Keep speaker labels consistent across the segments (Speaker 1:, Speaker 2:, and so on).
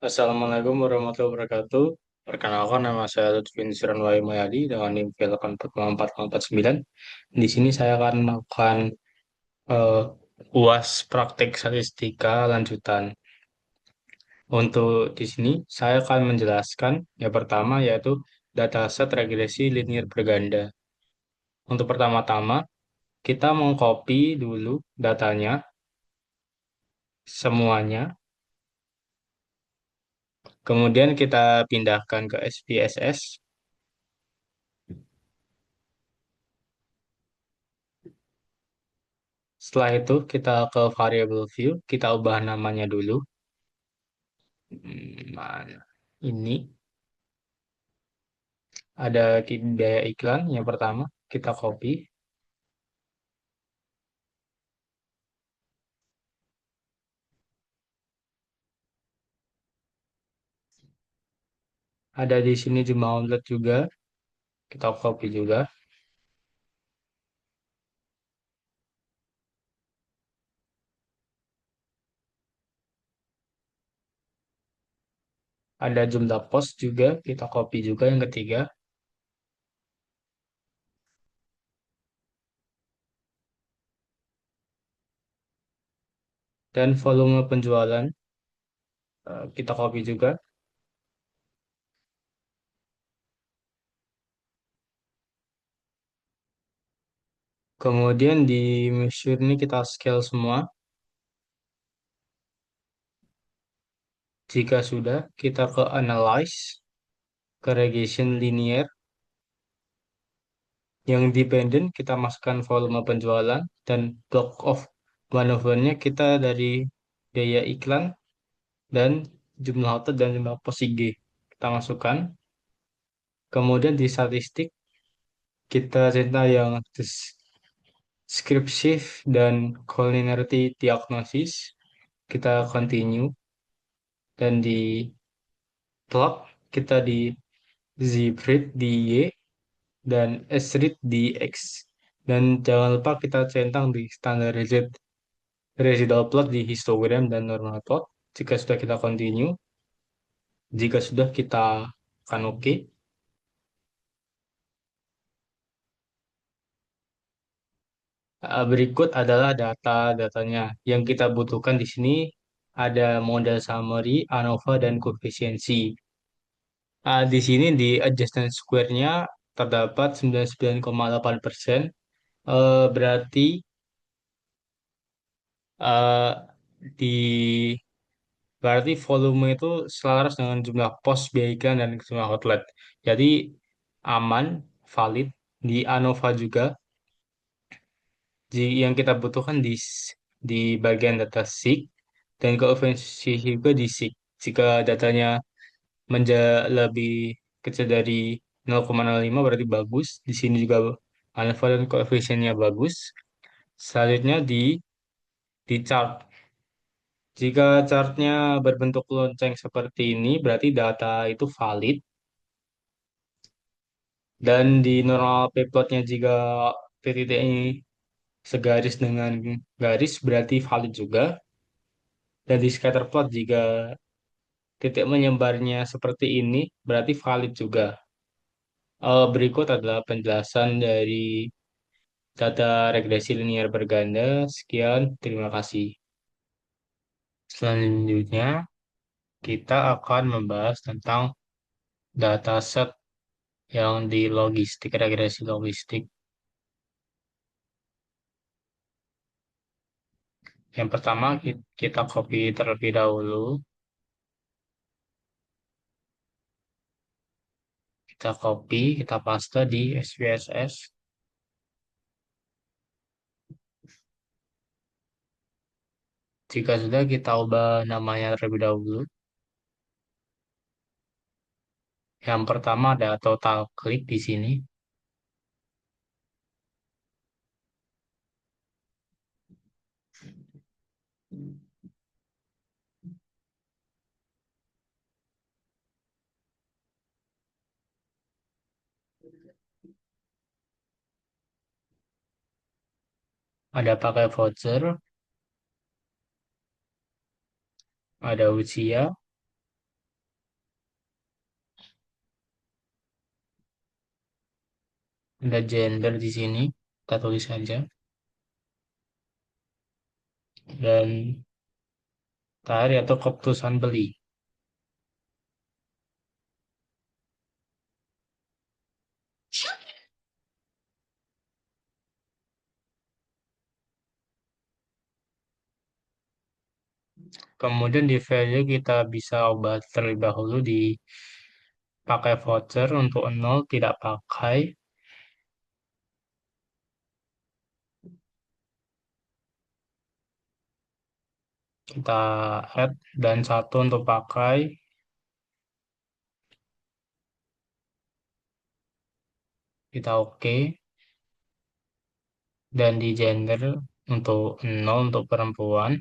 Speaker 1: Assalamualaikum warahmatullahi wabarakatuh. Perkenalkan nama saya Lutfi Nusran Wahyu Mayadi dengan NIM 84449. Di sini saya akan melakukan eh, UAS praktik statistika lanjutan. Untuk di sini saya akan menjelaskan yang pertama yaitu dataset regresi linier berganda. Untuk pertama-tama kita mengcopy dulu datanya semuanya, kemudian kita pindahkan ke SPSS. Setelah itu kita ke variable view, kita ubah namanya dulu. Mana? Ini ada biaya iklan yang pertama, kita copy. Ada di sini jumlah outlet juga, kita copy juga. Ada jumlah post juga, kita copy juga yang ketiga. Dan volume penjualan, kita copy juga. Kemudian di measure ini kita scale semua. Jika sudah, kita ke analyze, ke regression linear. Yang dependent kita masukkan volume penjualan dan block of maneuvernya kita dari biaya iklan dan jumlah outlet dan jumlah pos IG kita masukkan. Kemudian di statistik kita cerita yang descriptive dan collinearity diagnosis kita continue dan di plot kita di z-brid di Y dan s-read di X dan jangan lupa kita centang di standardized residual plot di histogram dan normal plot. Jika sudah kita continue, jika sudah kita akan oke. Berikut adalah data-datanya. Yang kita butuhkan di sini ada model summary, ANOVA, dan koefisiensi. Di sini di adjustment square-nya terdapat 99,8%. Berarti eh, di berarti volume itu selaras dengan jumlah pos biaya iklan dan jumlah outlet. Jadi aman, valid. Di ANOVA juga, yang kita butuhkan di bagian data SIG dan koefisiensi juga di SIG. Jika datanya lebih kecil dari 0,05 berarti bagus. Di sini juga ANOVA dan koefisiennya bagus. Selanjutnya di chart. Jika chartnya berbentuk lonceng seperti ini, berarti data itu valid. Dan di normal p-plotnya jika titik ini segaris dengan garis, berarti valid juga. Dan di scatter plot jika titik menyebarnya seperti ini, berarti valid juga. Berikut adalah penjelasan dari data regresi linear berganda. Sekian, terima kasih. Selanjutnya, kita akan membahas tentang dataset yang di logistik, regresi logistik. Yang pertama, kita copy terlebih dahulu. Kita copy, kita paste di SPSS. Jika sudah, kita ubah namanya terlebih dahulu. Yang pertama ada total klik di sini. Ada pakai voucher, ada usia, Ada gender di sini, kita tulis saja. Dan tadi atau keputusan beli. Kemudian di value kita bisa ubah terlebih dahulu dipakai voucher untuk nol tidak pakai. Kita add dan satu untuk pakai. Kita oke. Dan di gender untuk nol untuk perempuan.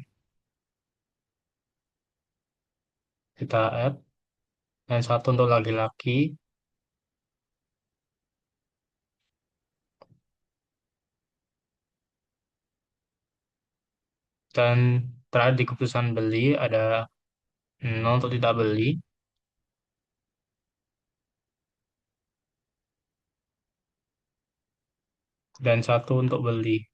Speaker 1: Kita add dan satu untuk laki-laki. Dan terakhir di keputusan beli ada nol untuk tidak beli. Dan satu untuk beli.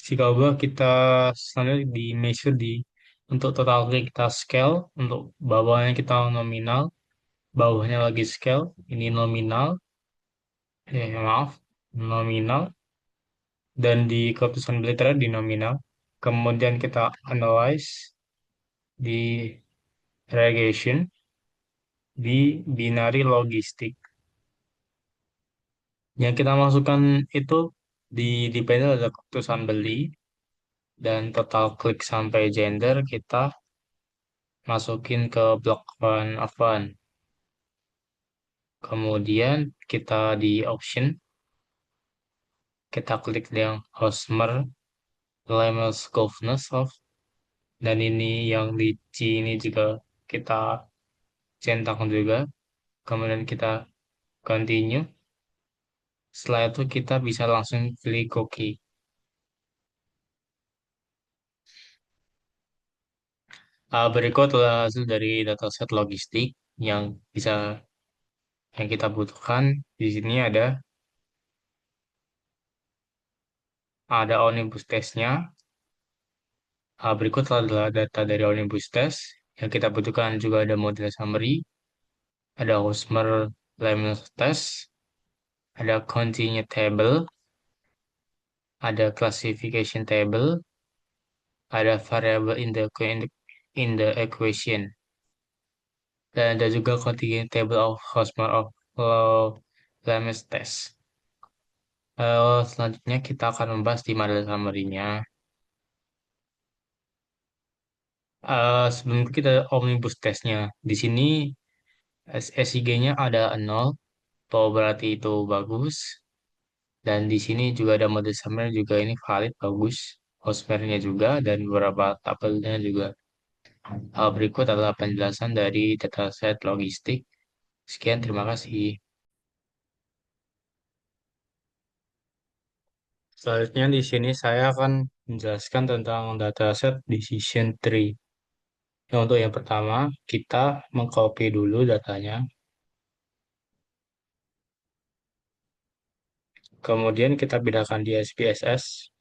Speaker 1: Jika ubah kita selanjutnya di measure di untuk total klik kita scale, untuk bawahnya kita nominal, bawahnya lagi scale, ini nominal, maaf, nominal, dan di keputusan beli terakhir di nominal. Kemudian kita analyze di regression di binary logistik. Yang kita masukkan itu di panel ada keputusan beli dan total klik sampai gender kita masukin ke blok event. Kemudian kita di option, kita klik yang Hosmer Lemels Governance of, dan ini yang di C ini juga kita centang juga. Kemudian kita continue. Setelah itu kita bisa langsung pilih cookie. Berikut adalah hasil dari dataset logistik yang bisa yang kita butuhkan. Di sini ada omnibus testnya. Berikut adalah data dari omnibus test. Yang kita butuhkan juga ada model summary, ada Hosmer Lemons test, ada continue table, ada classification table, ada variable in the equation, dan ada juga continue table of Hosmer of Lemons test. Selanjutnya kita akan membahas di model summary-nya. Sebelum itu kita omnibus testnya. Di sini SIG-nya ada 0, oh berarti itu bagus. Dan di sini juga ada mode summary juga ini valid, bagus. Hostware-nya juga dan beberapa tabelnya juga. Hal berikut adalah penjelasan dari dataset logistik. Sekian, terima kasih. Selanjutnya di sini saya akan menjelaskan tentang dataset decision tree. Untuk yang pertama, kita mengcopy dulu datanya. Kemudian kita pindahkan di SPSS.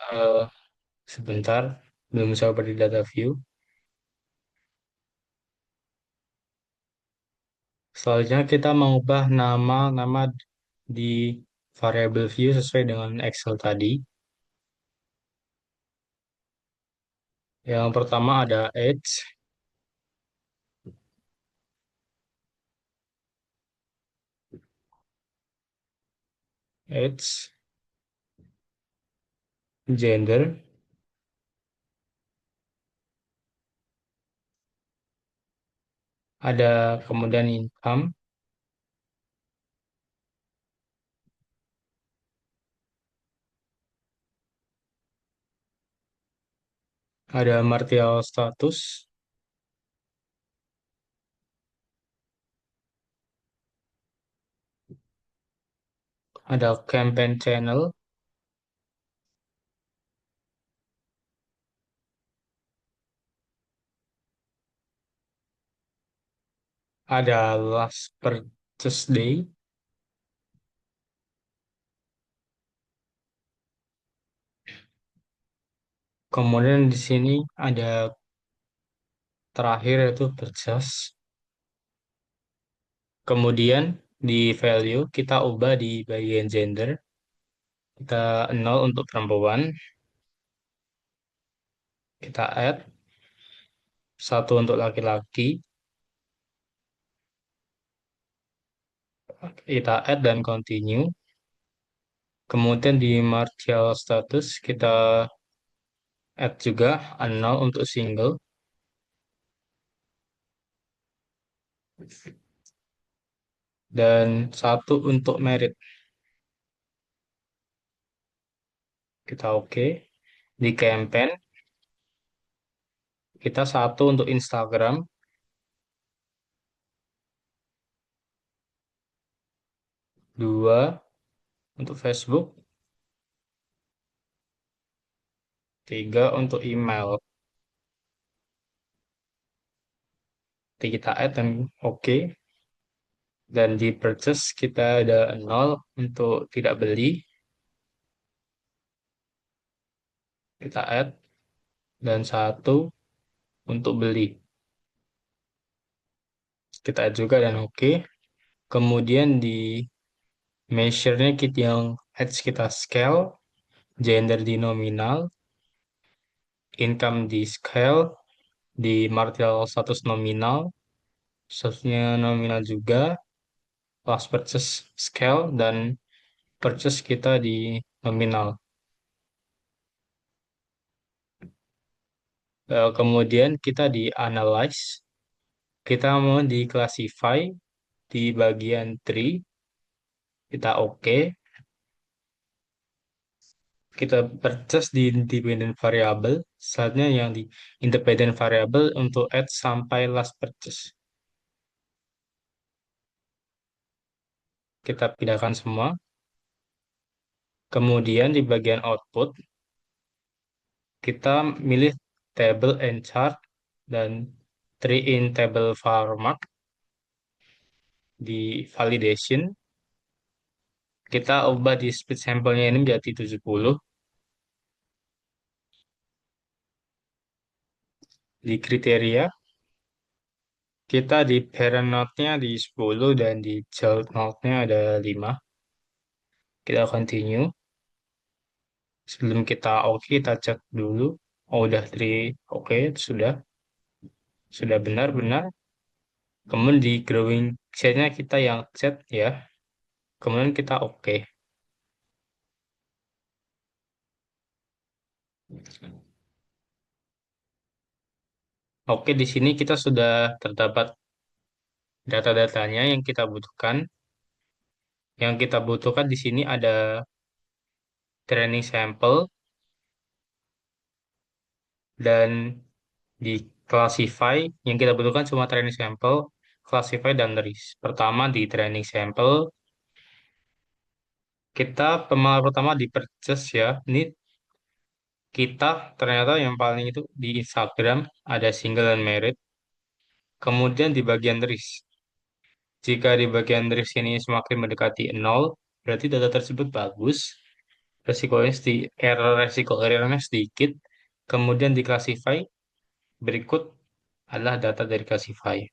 Speaker 1: Eh, Sebentar, belum sampai di data view. Selanjutnya kita mengubah nama-nama di variable view sesuai dengan Excel tadi. Yang pertama ada age, gender, ada kemudian income, ada marital status, ada campaign channel, ada last purchase day, kemudian di sini ada terakhir yaitu purchase, kemudian di value kita ubah di bagian gender, kita nol untuk perempuan, kita add satu untuk laki-laki, kita add dan continue. Kemudian di martial status kita add juga nol untuk single dan satu untuk merit. Kita oke. Di campaign kita satu untuk Instagram, dua untuk Facebook, tiga untuk email. Jadi kita add dan oke. Dan di purchase kita ada nol untuk tidak beli. Kita add dan satu untuk beli. Kita add juga dan oke. Kemudian di measure-nya kita yang ads kita scale, gender di nominal, income di scale, di martial status nominal, statusnya nominal juga, last purchase scale, dan purchase kita di nominal. Kemudian kita di analyze, kita mau di classify di bagian tree, kita oke. Kita purchase di independent variable, saatnya yang di independent variable untuk add sampai last purchase. Kita pindahkan semua. Kemudian di bagian output, kita milih table and chart dan tree in table format. Di validation, kita ubah di speed sampelnya ini menjadi 70. Di kriteria, kita di parent node-nya di 10 dan di child node-nya ada 5. Kita continue. Sebelum kita oke, kita cek dulu. Oh, udah 3 oke, sudah benar-benar. Kemudian di growing set-nya kita yang set ya. Kemudian kita oke. Oke, di sini kita sudah terdapat data-datanya yang kita butuhkan. Yang kita butuhkan di sini ada training sample dan di classify. Yang kita butuhkan cuma training sample, classify, dan list. Pertama di training sample, kita pemahaman pertama di purchase ya. Ini kita ternyata yang paling itu di Instagram ada single dan merit. Kemudian di bagian list. Jika di bagian list ini semakin mendekati nol, berarti data tersebut bagus. Resiko errornya sedikit. Kemudian di classify, berikut adalah data dari classify.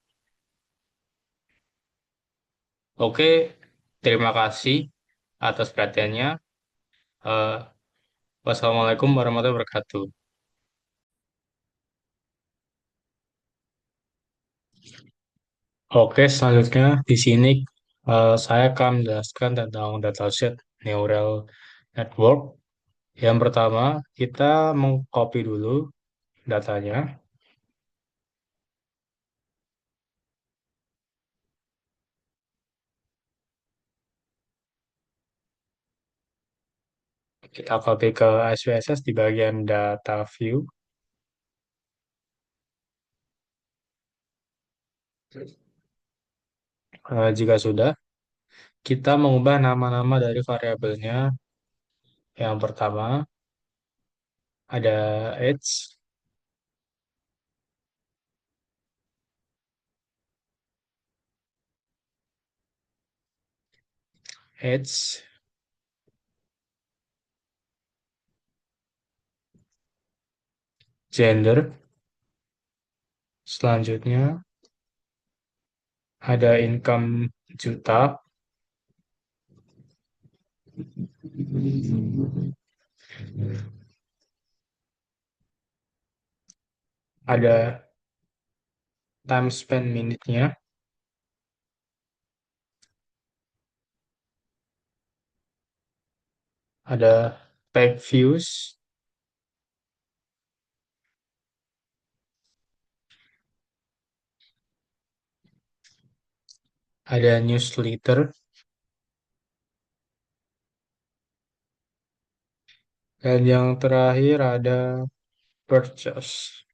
Speaker 1: Oke, terima kasih atas perhatiannya. Eh, Wassalamualaikum warahmatullahi wabarakatuh. Oke, selanjutnya di sini saya akan menjelaskan tentang dataset neural network. Yang pertama, kita mengcopy dulu datanya. Kita copy ke SPSS di bagian data view. Jika sudah, kita mengubah nama-nama dari variabelnya. Yang pertama, ada age, age, gender. Selanjutnya ada income juta, ada time spend minute-nya, ada page views, ada newsletter, dan yang terakhir ada purchase.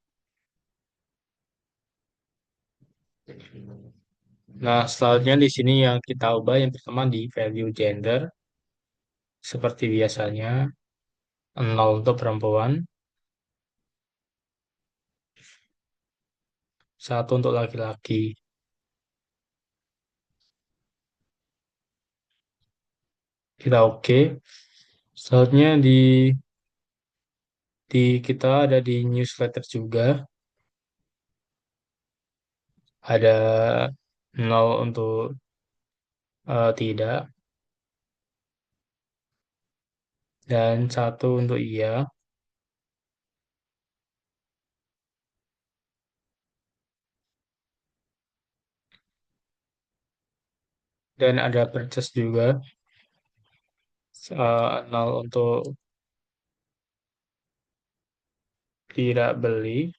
Speaker 1: Nah, selanjutnya di sini yang kita ubah yang pertama di value gender, seperti biasanya, 0 untuk perempuan, 1 untuk laki-laki. Kita oke. Selanjutnya di kita ada di newsletter juga, ada 0 untuk tidak, dan 1 untuk iya, dan ada purchase juga, 0 untuk tidak beli,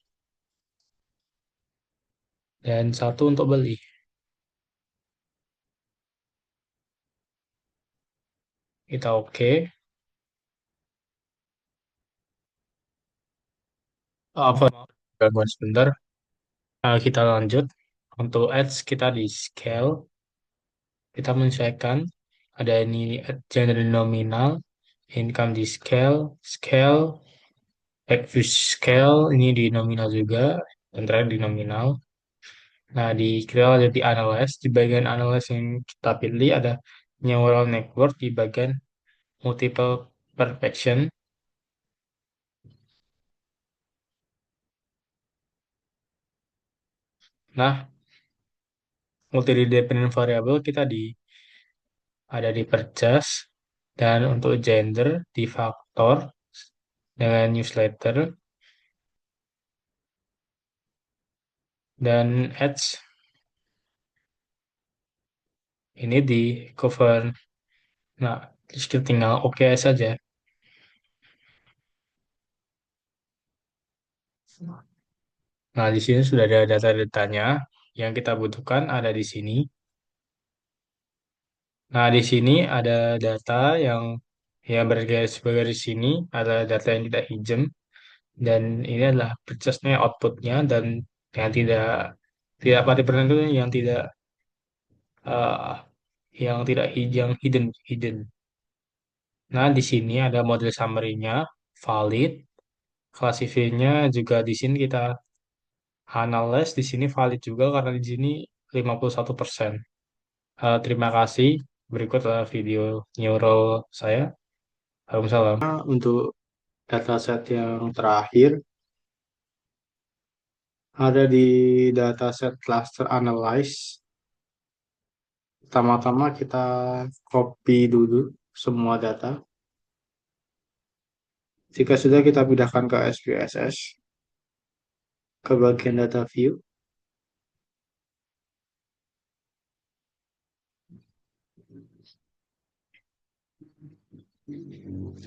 Speaker 1: dan 1 untuk beli. Kita oke. Apa? Gangguan sebentar. Kita lanjut. Untuk ads kita di scale, kita menyesuaikan. Ada ini gender nominal, income di scale, scale, view scale, ini di nominal juga, dan terakhir di nominal. Nah, kita lanjut di analyze. Di bagian analyze yang kita pilih ada neural network di bagian multiple perfection. Nah, multi-dependent variable kita ada di purchase, dan untuk gender di faktor dengan newsletter, dan ads ini di cover. Nah, terus kita tinggal oke saja. Nah, di sini sudah ada data-datanya yang kita butuhkan ada di sini. Nah, di sini ada data yang bergaris sebagai di sini, ada data yang tidak hijau, dan ini adalah purchase-nya, output-nya, dan yang tidak particular itu uh, yang tidak hijau, hidden hidden. Nah, di sini ada model summary-nya, valid, classify-nya juga di sini kita analyze, di sini valid juga karena di sini 51%. Terima kasih. Berikut video neural saya. Waalaikumsalam. Untuk dataset yang terakhir ada di dataset cluster analyze. Pertama-tama kita copy dulu semua data. Jika sudah kita pindahkan ke SPSS, ke bagian data view.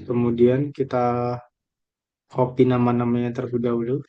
Speaker 1: Kemudian kita copy nama-namanya terlebih dahulu.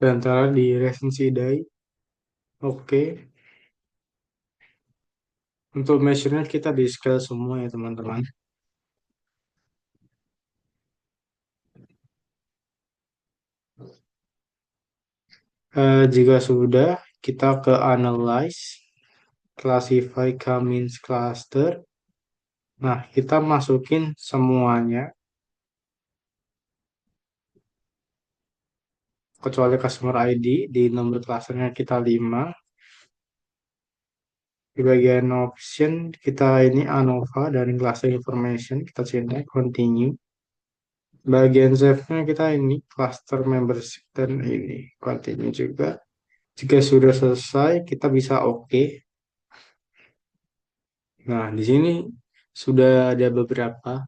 Speaker 1: dan antara di resensi day. Oke, untuk measurement kita di scale semua ya teman-teman. Jika sudah, kita ke analyze, classify Cummins cluster. Nah, kita masukin semuanya, kecuali customer ID, di nomor clusternya kita 5. Di bagian option, kita ini ANOVA dari cluster information, kita centang continue. Bagian save-nya kita ini cluster membership dan ini continue juga. Jika sudah selesai, kita bisa oke. Nah, di sini sudah ada beberapa.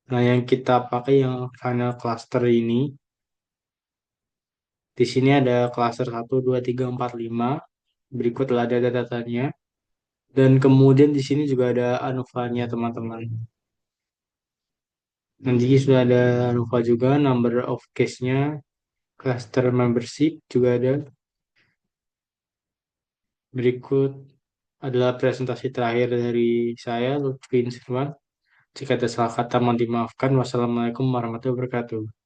Speaker 1: Nah, yang kita pakai yang final cluster ini, di sini ada cluster 1, 2, 3, 4, 5. Berikutlah data-datanya. Dan kemudian di sini juga ada ANOVA-nya, teman-teman. Nanti sudah ada ANOVA juga, number of case-nya, cluster membership juga ada. Berikut adalah presentasi terakhir dari saya, Lutfi Sirwan. Jika ada salah kata, mohon dimaafkan. Wassalamualaikum warahmatullahi wabarakatuh.